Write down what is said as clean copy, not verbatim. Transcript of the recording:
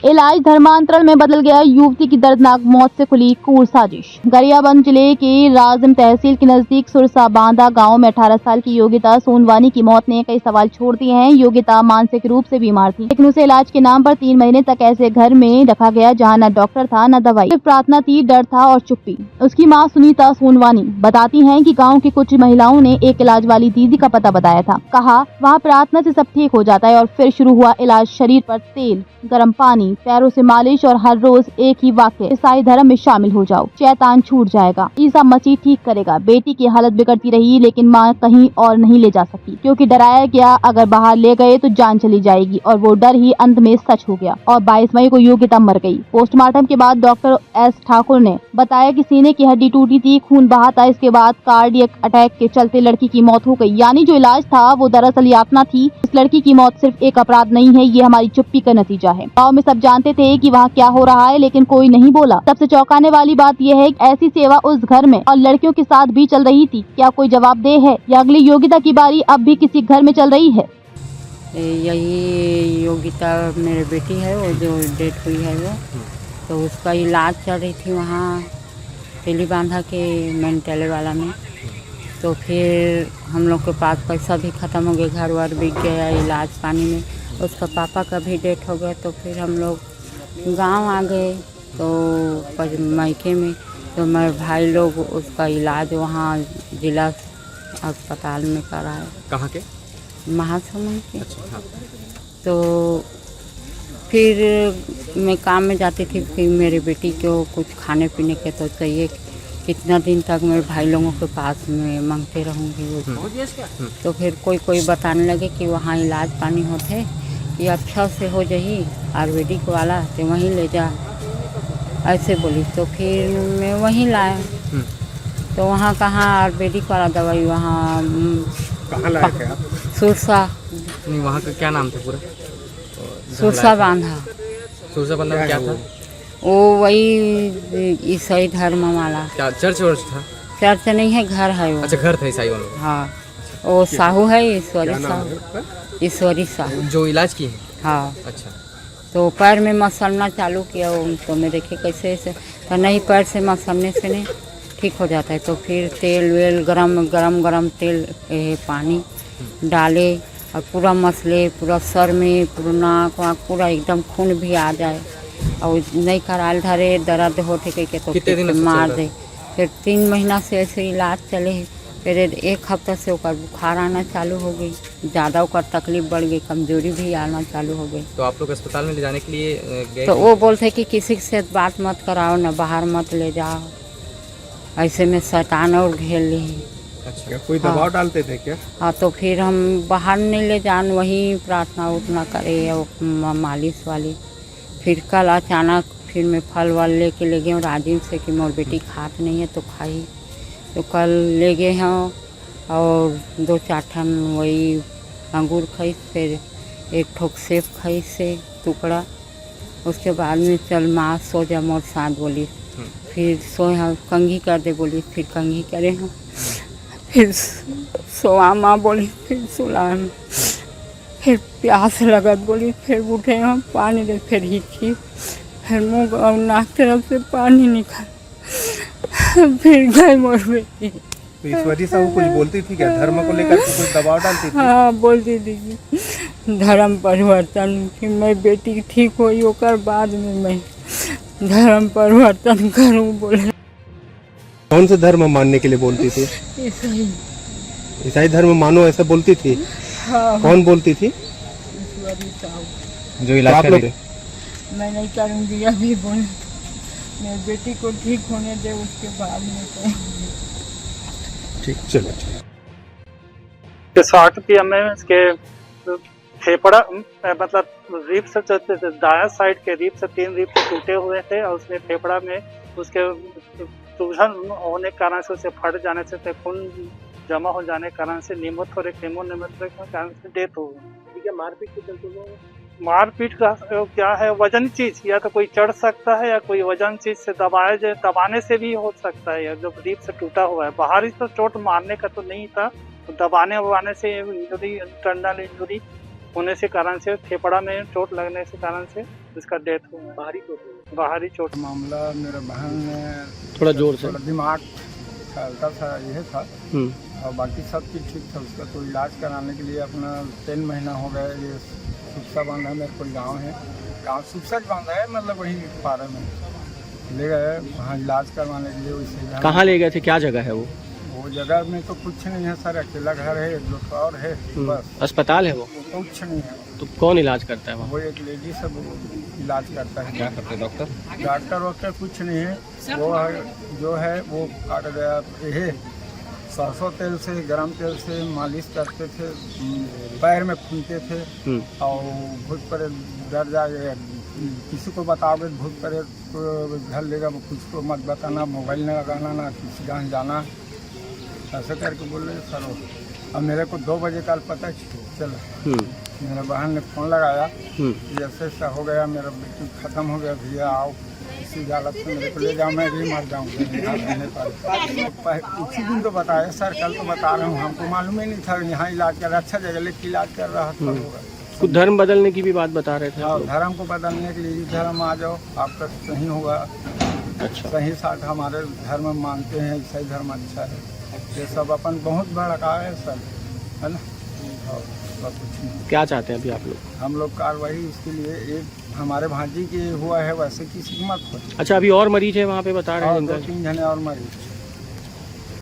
इलाज धर्मांतरण में बदल गया, युवती की दर्दनाक मौत से खुली क्रूर साजिश। गरियाबंद जिले के राजम तहसील के नजदीक सुरसा बांधा गांव में 18 साल की योगिता सोनवानी की मौत ने कई सवाल छोड़ दिए हैं। योगिता मानसिक रूप से बीमार थी, लेकिन उसे इलाज के नाम पर 3 महीने तक ऐसे घर में रखा गया जहां न डॉक्टर था न दवाई, सिर्फ प्रार्थना थी, डर था और चुप्पी। उसकी मां सुनीता सोनवानी बताती हैं कि गाँव की कुछ महिलाओं ने एक इलाज वाली दीदी का पता बताया था। कहा वहाँ प्रार्थना से सब ठीक हो जाता है और फिर शुरू हुआ इलाज। शरीर पर तेल, गर्म पानी, पैरों से मालिश और हर रोज एक ही वाक्य, ईसाई धर्म में शामिल हो जाओ, शैतान छूट जाएगा, ईसा मसीह ठीक करेगा। बेटी की हालत बिगड़ती रही, लेकिन मां कहीं और नहीं ले जा सकी, क्योंकि डराया गया अगर बाहर ले गए तो जान चली जाएगी, और वो डर ही अंत में सच हो गया और 22 मई को योगिता मर गई। पोस्टमार्टम के बाद डॉक्टर एस ठाकुर ने बताया कि सीने की हड्डी टूटी थी, खून बहा था। इसके बाद कार्डियक अटैक के चलते लड़की की मौत हो गई। यानी जो इलाज था वो दरअसल यातना थी। इस लड़की की मौत सिर्फ एक अपराध नहीं है, ये हमारी चुप्पी का नतीजा है। गाँव में सब जानते थे कि वहाँ क्या हो रहा है, लेकिन कोई नहीं बोला। सबसे चौंकाने वाली बात यह है कि ऐसी सेवा उस घर में और लड़कियों के साथ भी चल रही थी। क्या कोई जवाबदेह है या अगली योगिता की बारी अब भी किसी घर में चल रही है? यही योगिता मेरी बेटी है, वो जो डेथ हुई है वो, तो उसका इलाज चल रही थी वहाँ तेली बांधा के मेंटल वाला में। तो फिर हम लोग के पास पैसा भी ख़त्म हो गया, घर वर बिक गया, इलाज पानी में उसका पापा का भी डेथ हो गया। तो फिर हम लोग गांव आ गए, तो मायके में तो मेरे भाई लोग उसका इलाज वहाँ जिला अस्पताल में कराए। कहाँ के? महासमुंद के। अच्छा, हाँ। तो फिर मैं काम में जाती थी, फिर मेरी बेटी को कुछ खाने पीने के तो चाहिए। कितना दिन तक मेरे भाई लोगों के पास में मांगते रहूँगी वो। तो फिर कोई बताने लगे कि वहाँ इलाज पानी होते, ये अच्छा से हो जाही आयुर्वेदिक वाला, तो वहीं ले जा, ऐसे बोली। तो फिर मैं वहीं लाया। तो वहाँ कहाँ आयुर्वेदिक वाला दवाई, वहाँ कहाँ लाए थे आप? सुरसा। नहीं, वहाँ का क्या नाम था पूरा? सुरसा बांधा। सुरसा बांधा में क्या था? वो वही ईसाई धर्म वाला। क्या चर्च वर्च था? चर्च नहीं है, घर है वो। अच्छा, घर था ईसाई वाला। हाँ, वो साहू है, ईश्वरी साहू। ईश्वरी साहू जो इलाज की है? हाँ। अच्छा। तो पैर में मसलना चालू किया, तो मैं देखे कैसे ऐसे, तो नहीं, पैर से मसलने से नहीं ठीक हो जाता है। तो फिर तेल वेल गरम तेल पानी डाले और पूरा मसले, पूरा सर में, पूरा नाक वाक पूरा एकदम खून भी आ जाए, और नहीं कराल धरे दर्द होते के तो कितने दिन से मार चल रहा दे। फिर 3 महीना से ऐसे इलाज चले है। फिर 1 हफ्ता से ओकर बुखार आना चालू हो गई, ज़्यादा ओकर तकलीफ बढ़ गई, कमजोरी भी आना चालू हो गई। तो आप लोग अस्पताल में ले जाने के लिए गए? तो वो बोलते कि किसी से बात मत कराओ, ना बाहर मत ले जाओ, ऐसे में शैतान और घेर ली। अच्छा, कोई दबाव डालते थे क्या? हाँ, तो फिर हम बाहर नहीं ले जान, वहीं प्रार्थना उतना करे और मालिश वाली। फिर कल अचानक फिर मैं फल वल लेके ले गई राजीव से कि मोर बेटी खात नहीं है तो खाई। तो कल ले गए हैं और 2-4 ठन वही अंगूर खाई, फिर 1 ठोक सेब खाई से टुकड़ा। उसके बाद में चल माँ सो जा मोर साथ बोली। फिर सोए हम, कंघी कर दे बोली, फिर कंघी करे हम। फिर सोआ माँ बोली, फिर सुला हम। फिर प्यास लगत बोली, फिर उठे हम, पानी दे, फिर हिची, फिर मुँह और नाक तरफ से पानी निकल, फिर गए मोर बेटी। तो ईश्वरी साहू कुछ बोलती थी क्या? धर्म को लेकर के कुछ दबाव डालती थी? हाँ, बोलती थी कि धर्म परिवर्तन, कि मैं बेटी ठीक हुई ओकर बाद में मैं धर्म परिवर्तन करूँ बोले। कौन से धर्म मानने के लिए बोलती थी? ईसाई। ईसाई धर्म मानो ऐसा बोलती थी? हाँ, कौन बोलती थी? ईश्वरी साहू। जो इलाज कर रहे? मैं नहीं करूँगी अभी, बोल मेरी बेटी को ठीक होने दे, उसके बाद में करूँगी। ठीक, चलो। 60 PMM इसके फेफड़ा मतलब रिब से दायां साइड के रिब से 3 रिब से टूटे हुए थे, और उसमें फेफड़ा में उसके सूजन होने के कारण से, उसे फट जाने से, खून जमा हो जाने के कारण से निमोथोरिक के कारण से डेथ हो गई। मारपीट के चलते, मारपीट का क्या है, वजन चीज, या तो कोई चढ़ सकता है या कोई वजन चीज से दबाने से भी हो सकता है, या जो रीढ़ से टूटा हुआ है। बाहरी तो चोट मारने का तो नहीं था, तो दबाने से इंजरी, इंटरनल इंजरी होने से कारण से, फेफड़ा में चोट लगने से कारण से इसका डेथ हुआ। बाहरी चोट। मामला मेरा बहन ने थोड़ा जोर से। थोड़ा दिमाग हल्का सा यह था और बाकी सब चीज़ ठीक था। उसका तो इलाज कराने के लिए अपना 3 महीना हो गया। ये सुखसा बांधा मेरे कोई गांव है, गांव सुखसा बांधा है, मतलब वहीं पारे में ले गए वहाँ इलाज करवाने के लिए। वैसे कहाँ ले गए थे, क्या जगह है वो? वो जगह में तो कुछ नहीं है सर, अकेला घर है, एक दो और है बस। अस्पताल है वो? कुछ नहीं है। तो कौन इलाज करता है वहाँ? वो एक लेडी सब इलाज करता है। क्या करते हैं डॉक्टर? डॉक्टर वॉक्टर कुछ नहीं है। वो है जो है वो काट गया। ये सरसों तेल से, गरम तेल से मालिश करते थे, पैर में फूंकते थे और भूत प्रेत डर जाए। किसी को बताओगे भूत प्रेत को घर लेगा, कुछ को मत बताना, मोबाइल न लगाना, ना किसी जहाँ जाना, ऐसे करके बोल रहे सर। अब मेरे को 2 बजे कल पता चला। मेरे बहन ने फ़ोन लगाया, ऐसे ऐसा हो गया, मेरा बेटी ख़त्म हो गया, भैया आओ, इसी हालत में मेरे को ले जाओ, मैं भी मर जाऊँगा। उसी दिन तो बताया सर, कल तो बता रहा हूँ, हमको मालूम ही नहीं था। यहाँ इलाज कर, अच्छा जगह लेके इलाज कर रहा था। कुछ धर्म बदलने की भी बात बता रहे थे? हाँ, धर्म को बदलने के लिए धर्म आ जाओ, आपका सही होगा। अच्छा। सही साथ हमारे धर्म मानते हैं, सही धर्म अच्छा है। ये सब अपन बहुत बड़ा है सर, है ना। और कुछ नहीं। क्या चाहते हैं अभी आप लोग? हम लोग कार्रवाई इसके लिए, एक हमारे भांजी के हुआ है, वैसे किसी की मत हो। अच्छा, अभी और मरीज है वहाँ पे बता रहे हैं? 2-3 जने और मरीज।